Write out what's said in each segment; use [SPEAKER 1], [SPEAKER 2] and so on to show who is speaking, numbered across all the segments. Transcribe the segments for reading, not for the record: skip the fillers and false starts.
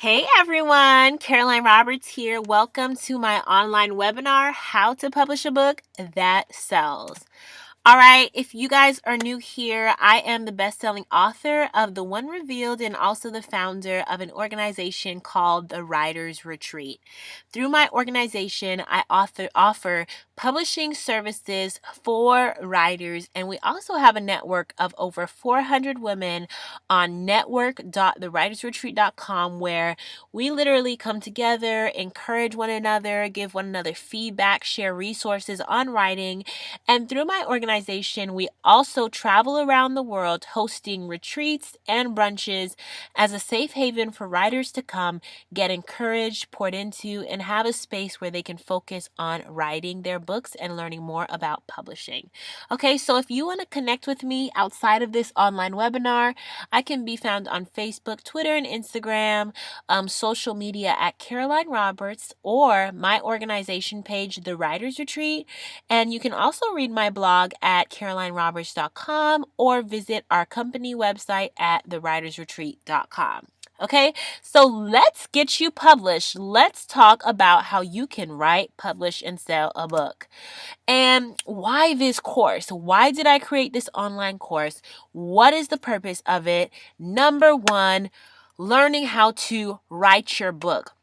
[SPEAKER 1] Hey everyone, Karolyne Roberts here. Welcome to my online webinar, How to Publish a Book That Sells. All right, if you guys are new here, I am the best-selling author of The One Revealed and also the founder of an organization called The Writer's Retreat. Through my organization, I offer publishing services for writers, and we also have a network of over 400 women on network.thewritersretreat.com where we literally come together, encourage one another, give one another feedback, share resources on writing. And through my organization, we also travel around the world hosting retreats and brunches as a safe haven for writers to come, get encouraged, poured into, and have a space where they can focus on writing their books and learning more about publishing. Okay, so if you want to connect with me outside of this online webinar, I can be found on Facebook, Twitter, and Instagram, social media at Karolyne Roberts, or my organization page, The Writer's Retreat. And you can also read my blog at KarolyneRoberts.com or visit our company website at thewritersretreat.com. Okay, so let's get you published. Let's talk about how you can write, publish, and sell a book. And why this course? Why did I create this online course? What is the purpose of it? Number one, learning how to write your book.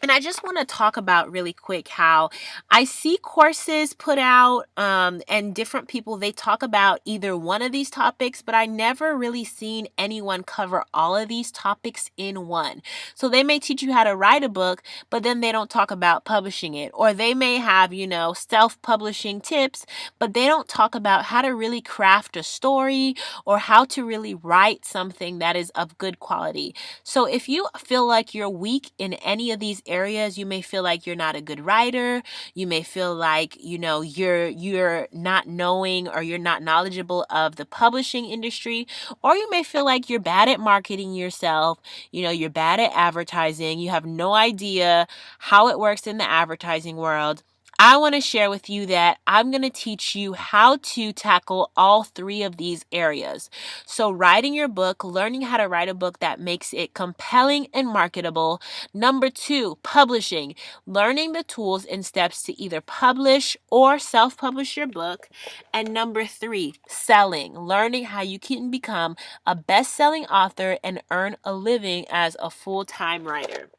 [SPEAKER 1] And I just want to talk about really quick how I see courses put out and different people, they talk about either one of these topics, but I never really seen anyone cover all of these topics in one. So they may teach you how to write a book, but then they don't talk about publishing it. Or they may have, self-publishing tips, but they don't talk about how to really craft a story or how to really write something that is of good quality. So if you feel like you're weak in any of these areas, you may feel like you're not a good writer, you may feel like, you're not knowing or you're not knowledgeable of the publishing industry, or you may feel like you're bad at marketing yourself, you're bad at advertising, you have no idea how it works in the advertising world. I want to share with you that I'm going to teach you how to tackle all three of these areas. So writing your book, learning how to write a book that makes it compelling and marketable. Number two, publishing, learning the tools and steps to either publish or self-publish your book. And number three, selling, learning how you can become a best-selling author and earn a living as a full-time writer.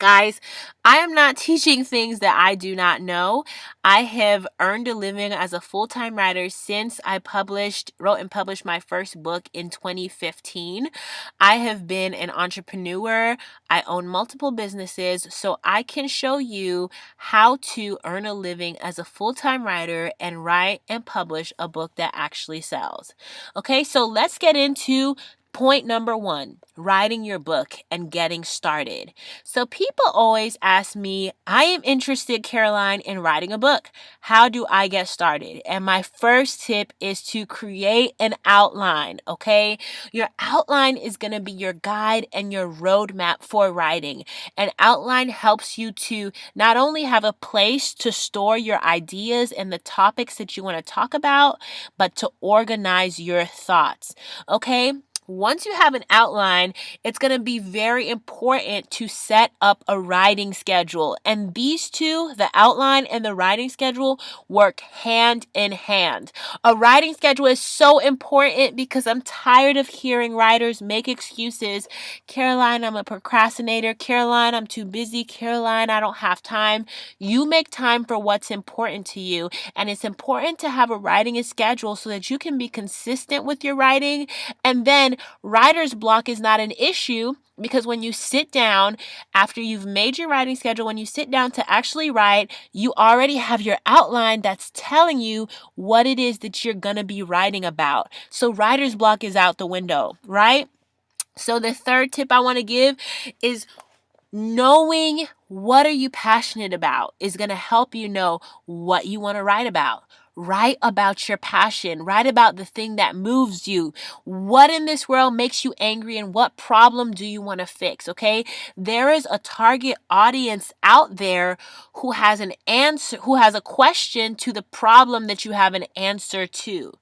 [SPEAKER 1] Guys, I am not teaching things that I do not know. I have earned a living as a full-time writer since I wrote and published my first book in 2015. I have been an entrepreneur. I own multiple businesses, so I can show you how to earn a living as a full-time writer and write and publish a book that actually sells. Okay, so let's get into point number one, writing your book and getting started. So people always ask me, I am interested, Karolyne, in writing a book. How do I get started? And my first tip is to create an outline, okay? Your outline is going to be your guide and your roadmap for writing. An outline helps you to not only have a place to store your ideas and the topics that you want to talk about, but to organize your thoughts, okay? Once you have an outline, it's going to be very important to set up a writing schedule. And these two, the outline and the writing schedule, work hand in hand. A writing schedule is so important because I'm tired of hearing writers make excuses. Karolyne, I'm a procrastinator. Karolyne, I'm too busy. Karolyne, I don't have time. You make time for what's important to you. And it's important to have a writing schedule so that you can be consistent with your writing. And then writer's block is not an issue because when you sit down, after you've made your writing schedule, when you sit down to actually write, you already have your outline that's telling you what it is that you're going to be writing about. So writer's block is out the window, right? So the third tip I want to give is knowing what are you passionate about is going to help you know what you want to write about. Write about your passion. Write about the thing that moves you. What in this world makes you angry and what problem do you want to fix? Okay. There is a target audience out there who has an answer, who has a question to the problem that you have an answer to.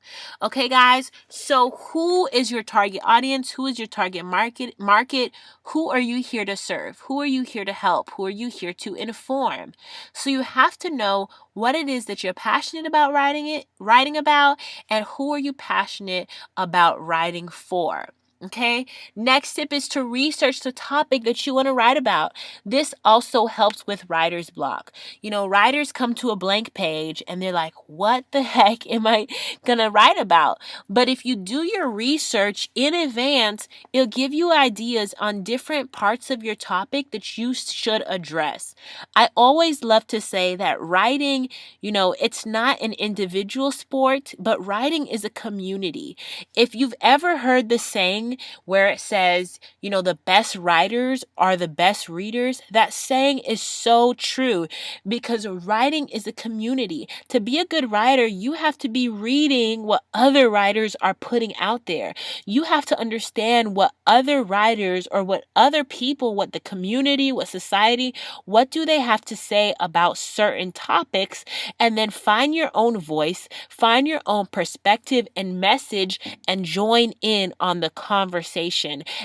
[SPEAKER 1] Okay, guys. So who is your target audience? Who is your target market? Who are you here to serve? Who are you here to help? Who are you here to inform? So you have to know what it is that you're passionate about writing about, and who are you passionate about writing for. Okay. Next tip is to research the topic that you want to write about. This also helps with writer's block. Writers come to a blank page and they're like, what the heck am I going to write about? But if you do your research in advance, it'll give you ideas on different parts of your topic that you should address. I always love to say that writing, it's not an individual sport, but writing is a community. If you've ever heard the saying where it says, the best writers are the best readers, that saying is so true because writing is a community. To be a good writer, you have to be reading what other writers are putting out there. You have to understand what other writers or what other people, what the community, what society, what do they have to say about certain topics, and then find your own voice, find your own perspective and message, and join in on the conversation.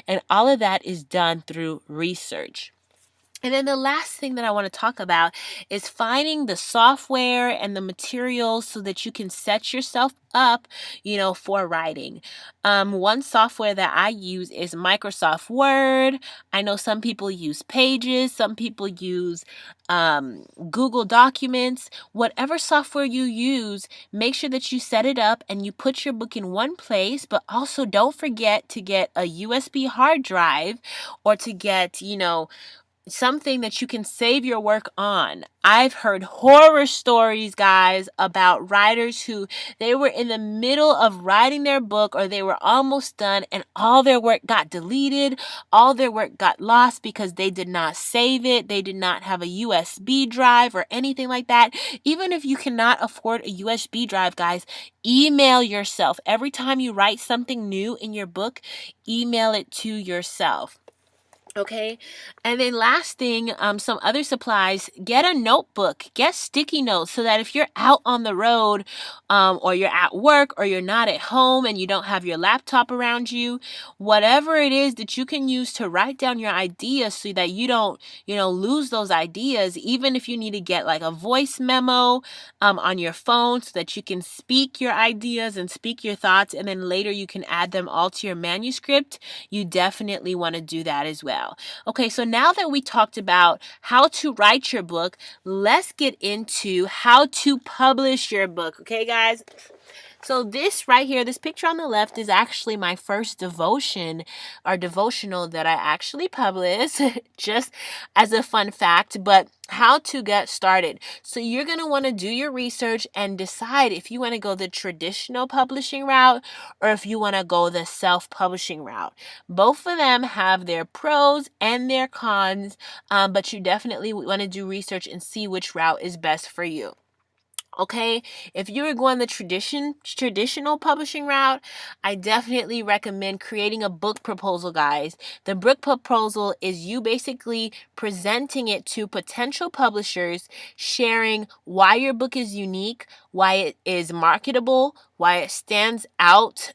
[SPEAKER 1] And all of that is done through research. And then the last thing that I want to talk about is finding the software and the materials so that you can set yourself up, for writing. One software that I use is Microsoft Word. I know some people use Pages, some people use Google Documents. Whatever software you use, make sure that you set it up and you put your book in one place, but also don't forget to get a USB hard drive or to get, something that you can save your work on. I've heard horror stories, guys, about writers who they were in the middle of writing their book or they were almost done and all their work got deleted, all their work got lost because they did not save it. They did not have a USB drive or anything like that. Even if you cannot afford a USB drive, guys, email yourself. Every time you write something new in your book, email it to yourself. Okay. And then last thing, some other supplies, get a notebook, get sticky notes so that if you're out on the road, or you're at work or you're not at home and you don't have your laptop around you, whatever it is that you can use to write down your ideas so that you don't, lose those ideas, even if you need to get like a voice memo, on your phone so that you can speak your ideas and speak your thoughts. And then later you can add them all to your manuscript. You definitely want to do that as well. Okay, so now that we talked about how to write your book, let's get into how to publish your book. Okay, guys? So this right here, this picture on the left is actually my first devotion or devotional that I actually published, just as a fun fact, but how to get started. So you're going to want to do your research and decide if you want to go the traditional publishing route or if you want to go the self-publishing route. Both of them have their pros and their cons, but you definitely want to do research and see which route is best for you. Okay, if you are going the traditional publishing route, I definitely recommend creating a book proposal, guys. The book proposal is you basically presenting it to potential publishers, sharing why your book is unique, why it is marketable, why it stands out,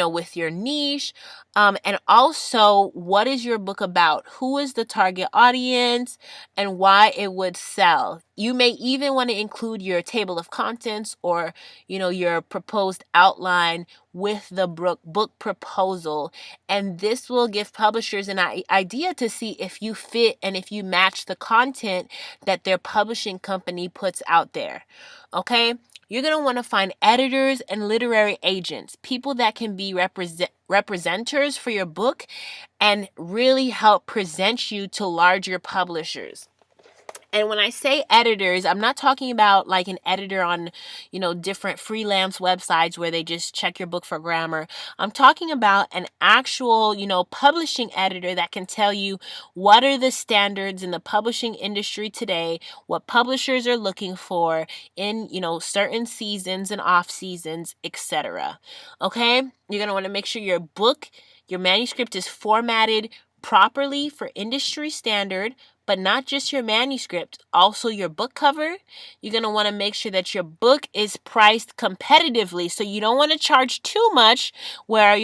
[SPEAKER 1] with your niche, and also what is your book about? Who is the target audience and why it would sell? You may even want to include your table of contents or, your proposed outline with the book proposal. And this will give publishers an idea to see if you fit and if you match the content that their publishing company puts out there. Okay? You're going to want to find editors and literary agents, people that can be representers for your book and really help present you to larger publishers. And when I say editors, I'm not talking about like an editor on, different freelance websites where they just check your book for grammar. I'm talking about an actual, publishing editor that can tell you what are the standards in the publishing industry today, what publishers are looking for in, certain seasons and off seasons, etc. Okay? You're going to want to make sure your manuscript is formatted properly for industry standard, but not just your manuscript, also your book cover. You're going to want to make sure that your book is priced competitively. So you don't want to charge too much where,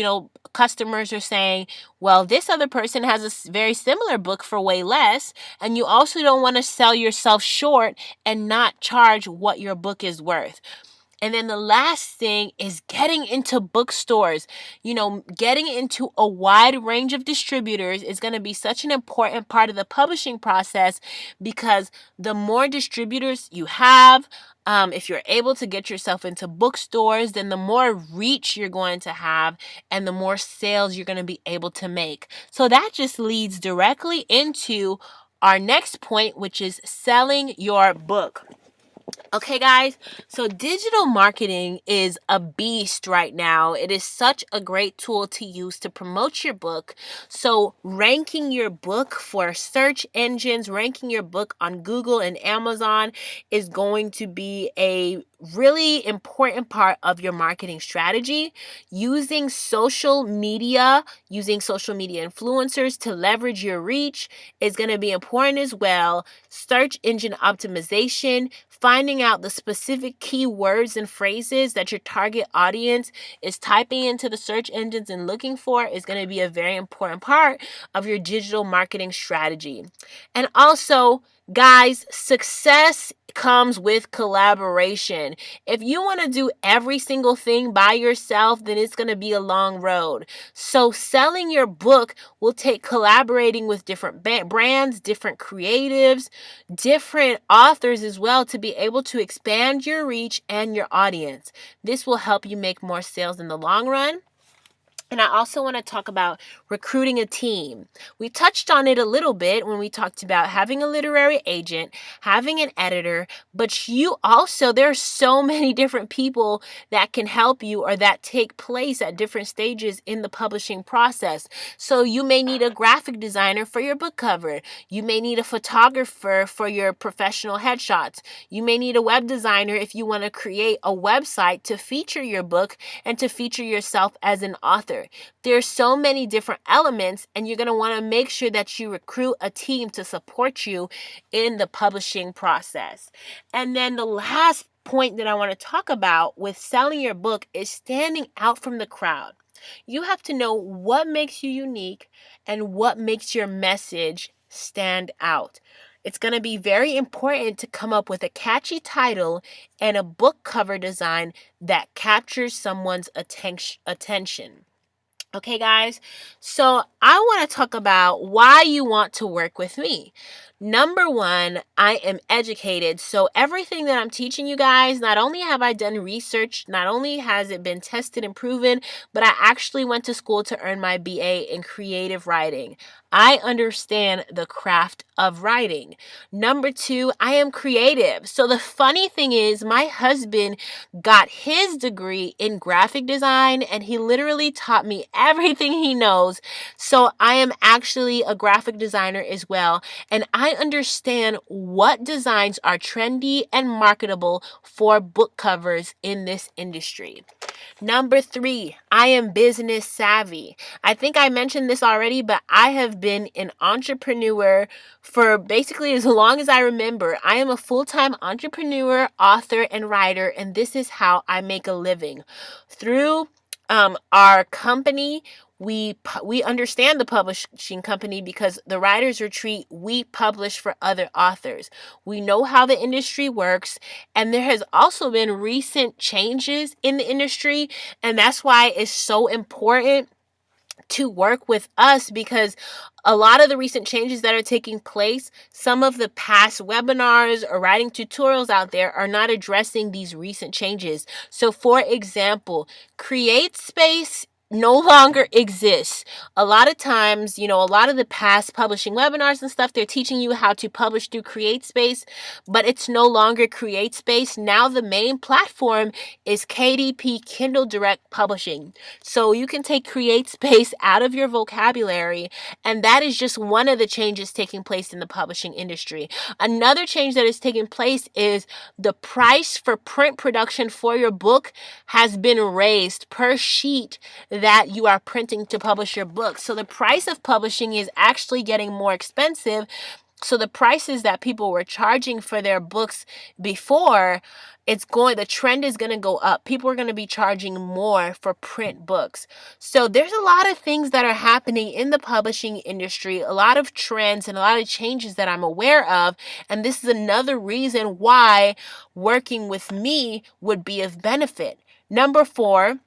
[SPEAKER 1] customers are saying, well, this other person has a very similar book for way less. And you also don't want to sell yourself short and not charge what your book is worth. And then the last thing is getting into bookstores. Getting into a wide range of distributors is going to be such an important part of the publishing process, because the more distributors you have, if you're able to get yourself into bookstores, then the more reach you're going to have and the more sales you're going to be able to make. So that just leads directly into our next point, which is selling your book. Okay, guys, so digital marketing is a beast right now. It is such a great tool to use to promote your book. So ranking your book for search engines, ranking your book on Google and Amazon is going to be a really important part of your marketing strategy. Using social media influencers to leverage your reach is going to be important as well. Search engine optimization, finding out the specific keywords and phrases that your target audience is typing into the search engines and looking for is going to be a very important part of your digital marketing strategy. And also, guys, success comes with collaboration. If you want to do every single thing by yourself, then it's going to be a long road. So selling your book will take collaborating with different brands, different creatives, different authors as well, to be able to expand your reach and your audience. This will help you make more sales in the long run. And I also want to talk about recruiting a team. We touched on it a little bit when we talked about having a literary agent, having an editor, but there are so many different people that can help you or that take place at different stages in the publishing process. So you may need a graphic designer for your book cover. You may need a photographer for your professional headshots. You may need a web designer if you want to create a website to feature your book and to feature yourself as an author. There's so many different elements, and you're going to want to make sure that you recruit a team to support you in the publishing process. And then the last point that I want to talk about with selling your book is standing out from the crowd. You have to know what makes you unique and what makes your message stand out. It's going to be very important to come up with a catchy title and a book cover design that captures someone's attention. Okay, guys, so I want to talk about why you want to work with me. Number one, I am educated. So everything that I'm teaching you guys, not only have I done research, not only has it been tested and proven, but I actually went to school to earn my BA in creative writing. I understand the craft of writing. Number two, I am creative. So the funny thing is, my husband got his degree in graphic design, and he literally taught me everything he knows. So I am actually a graphic designer as well, and I understand what designs are trendy and marketable for book covers in this industry. Number three, I am business savvy. I think I mentioned this already, but I have been an entrepreneur for basically as long as I remember. I am a full-time entrepreneur, author, and writer, and this is how I make a living. Through our company, we understand the publishing company because the Writers Retreat, we publish for other authors. We know how the industry works, and there has also been recent changes in the industry, and that's why it's so important to work with us, because a lot of the recent changes that are taking place, some of the past webinars or writing tutorials out there are not addressing these recent changes. So for example, CreateSpace no longer exists. A lot of times, a lot of the past publishing webinars and stuff, they're teaching you how to publish through CreateSpace, but it's no longer CreateSpace. Now the main platform is KDP, Kindle Direct Publishing. So you can take CreateSpace out of your vocabulary, and that is just one of the changes taking place in the publishing industry. Another change that is taking place is the price for print production for your book has been raised per sheet that you are printing to publish your book. So the price of publishing is actually getting more expensive. So the prices that people were charging for their books before, the trend is going to go up. People are going to be charging more for print books. So there's a lot of things that are happening in the publishing industry, a lot of trends and a lot of changes that I'm aware of. And this is another reason why working with me would be of benefit. Number 4,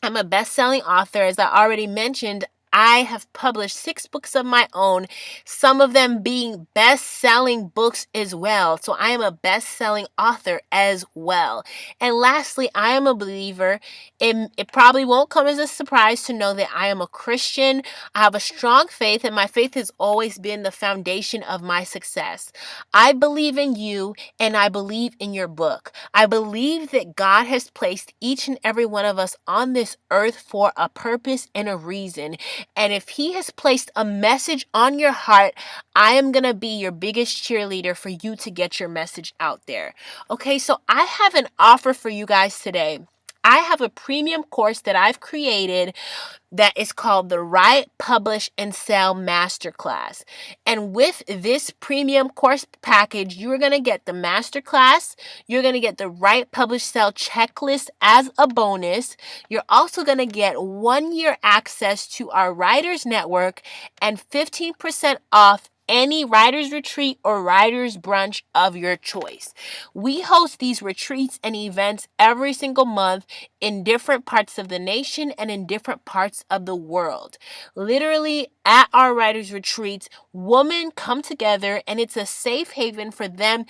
[SPEAKER 1] I'm a best-selling author. As I already mentioned, I have published 6 books of my own, some of them being best-selling books as well. So I am a best-selling author as well. And lastly, I am a believer. It probably won't come as a surprise to know that I am a Christian. I have a strong faith, and my faith has always been the foundation of my success. I believe in you, and I believe in your book. I believe that God has placed each and every one of us on this earth for a purpose and a reason. And if He has placed a message on your heart, I am going to be your biggest cheerleader for you to get your message out there. Okay, so I have an offer for you guys today. I have a premium course that I've created that is called the Write, Publish, and Sell Masterclass. And with this premium course package, you're going to get the masterclass. You're going to get the Write, Publish, Sell checklist as a bonus. You're also going to get 1-year access to our Writers Network and 15% off any writer's retreat or writer's brunch of your choice. We host these retreats and events every single month in different parts of the nation and in different parts of the world. Literally, at our writer's retreats, women come together, and it's a safe haven for them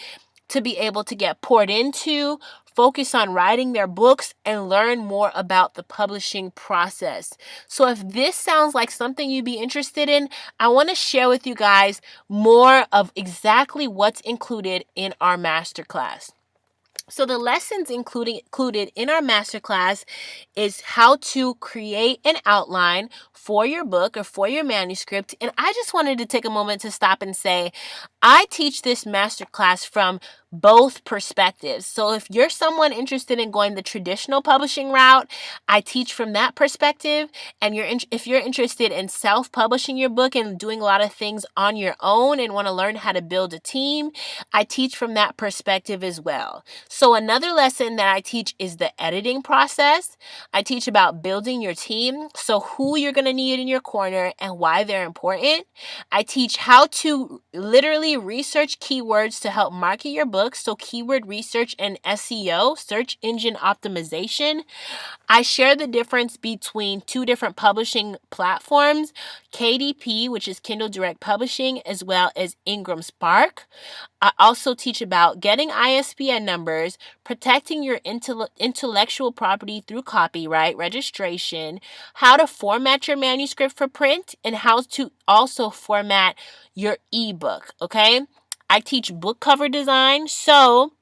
[SPEAKER 1] to be able to get poured into, focus on writing their books, and learn more about the publishing process. So if this sounds like something you'd be interested in, I want to share with you guys more of exactly what's included in our masterclass. So the lessons included in our masterclass is how to create an outline for your book or for your manuscript. And I just wanted to take a moment to stop and say, I teach this masterclass from both perspectives. So if you're someone interested in going the traditional publishing route, I teach from that perspective. And if you're interested in self-publishing your book and doing a lot of things on your own and want to learn how to build a team, I teach from that perspective as well. So another lesson that I teach is the editing process. I teach about building your team, so who you're going to need in your corner and why they're important. I teach how to literally research keywords to help market your book, so keyword research and SEO, search engine optimization. I share the difference between 2 different publishing platforms, KDP, which is Kindle Direct Publishing, as well as Ingram Spark. I also teach about getting ISBN numbers, protecting your intellectual property through copyright registration, how to format your manuscript for print, and how to also format your ebook, okay? I teach book cover design, so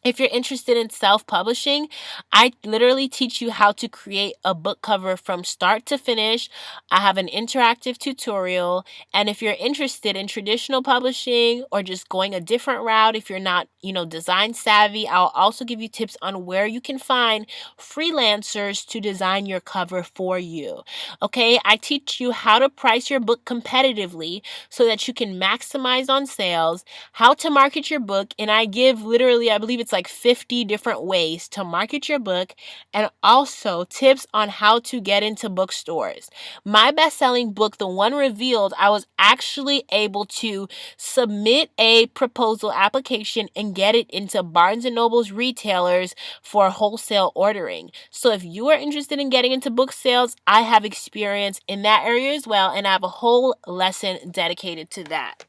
[SPEAKER 1] if you're interested in self-publishing, I literally teach you how to create a book cover from start to finish. I have an interactive tutorial. And if you're interested in traditional publishing or just going a different route, if you're not, design savvy, I'll also give you tips on where you can find freelancers to design your cover for you. Okay, I teach you how to price your book competitively so that you can maximize on sales, how to market your book, and I give literally, I believe it's like 50 different ways to market your book, and also tips on how to get into bookstores. My best-selling book, The One Revealed, I was actually able to submit a proposal application and get it into Barnes & Noble's retailers for wholesale ordering. So if you are interested in getting into book sales, I have experience in that area as well, and I have a whole lesson dedicated to that.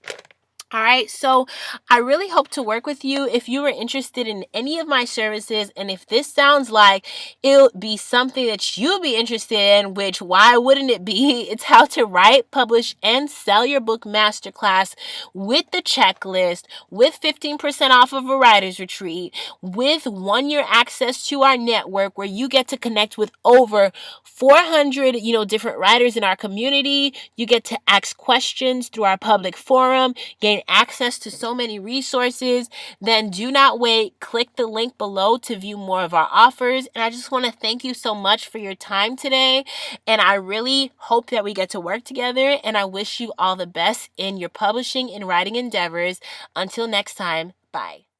[SPEAKER 1] All right, so I really hope to work with you if you are interested in any of my services. And if this sounds like it'll be something that you'll be interested in, which why wouldn't it be? It's how to write, publish, and sell your book masterclass with the checklist, with 15% off of a writer's retreat, with 1 year access to our network where you get to connect with over 400, different writers in our community. You get to ask questions through our public forum, gain access to so many resources. Then do not wait. Click the link below to view more of our offers. And I just want to thank you so much for your time today. And I really hope that we get to work together. And I wish you all the best in your publishing and writing endeavors. Until next time, bye.